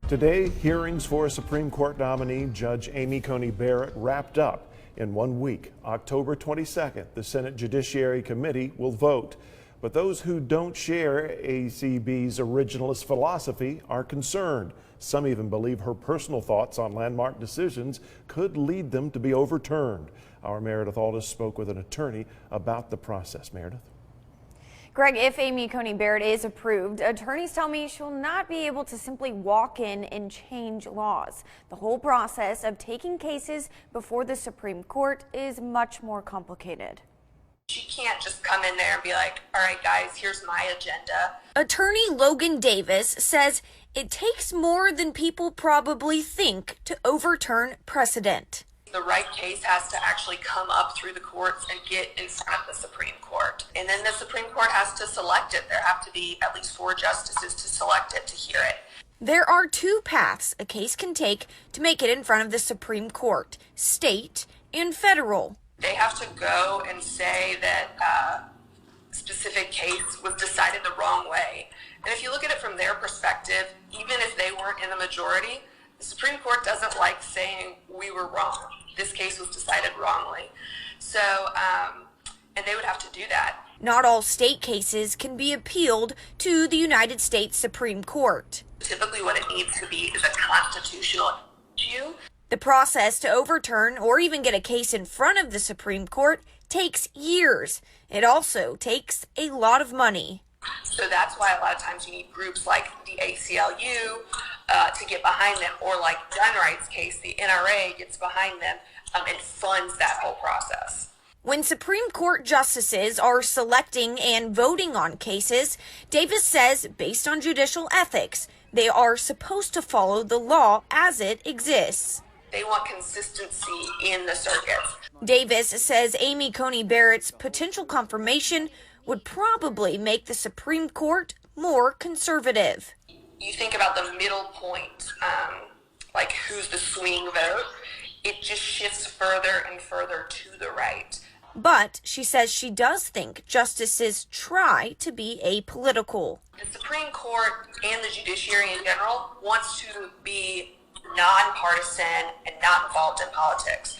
Today, hearings for a Supreme Court nominee, Judge Amy Coney Barrett, wrapped up in 1 week. October 22nd, the Senate Judiciary Committee will vote. But those who don't share ACB's originalist philosophy are concerned. Some even believe her personal thoughts on landmark decisions could lead them to be overturned. Our Meredith Aldis spoke with an attorney about the process. Meredith? Greg, if Amy Coney Barrett is approved, attorneys tell me she'll not be able to simply walk in and change laws. The whole process of taking cases before the Supreme Court is much more complicated. She can't just come in there and be like, all right, guys, here's my agenda. Attorney Logan Davis says it takes more than people probably think to overturn precedent. The right case has to actually come up through the courts and get in front of the Supreme Court. And then the Supreme Court has to select it. There have to be at least 4 justices to select it, to hear it. There are 2 paths a case can take to make it in front of the Supreme Court, state and federal. They have to go and say that a specific case was decided the wrong way. And if you look at it from their perspective, even if they weren't in the majority, the Supreme Court doesn't like saying we were wrong. This case was decided wrongly. So, and they would have to do that. Not all state cases can be appealed to the United States Supreme Court. Typically what it needs to be is a constitutional issue. The process to overturn or even get a case in front of the Supreme Court takes years. It also takes a lot of money. So that's why a lot of times you need groups like the ACLU to get behind them, or like gun rights case, the NRA gets behind them and funds that whole process. When Supreme Court justices are selecting and voting on cases, Davis says, based on judicial ethics, they are supposed to follow the law as it exists. They want consistency in the circuits. Davis says Amy Coney Barrett's potential confirmation would probably make the Supreme Court more conservative. You think about the middle point, like who's the swing vote, it just shifts further and further to the right. But she says she does think justices try to be apolitical. The Supreme Court and the judiciary in general wants to be nonpartisan and not involved in politics.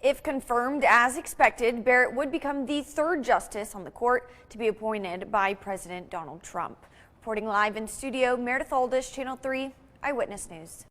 If confirmed as expected, Barrett would become the 3rd justice on the court to be appointed by President Donald Trump. Reporting live in studio, Meredith Aldis, Channel 3 Eyewitness News.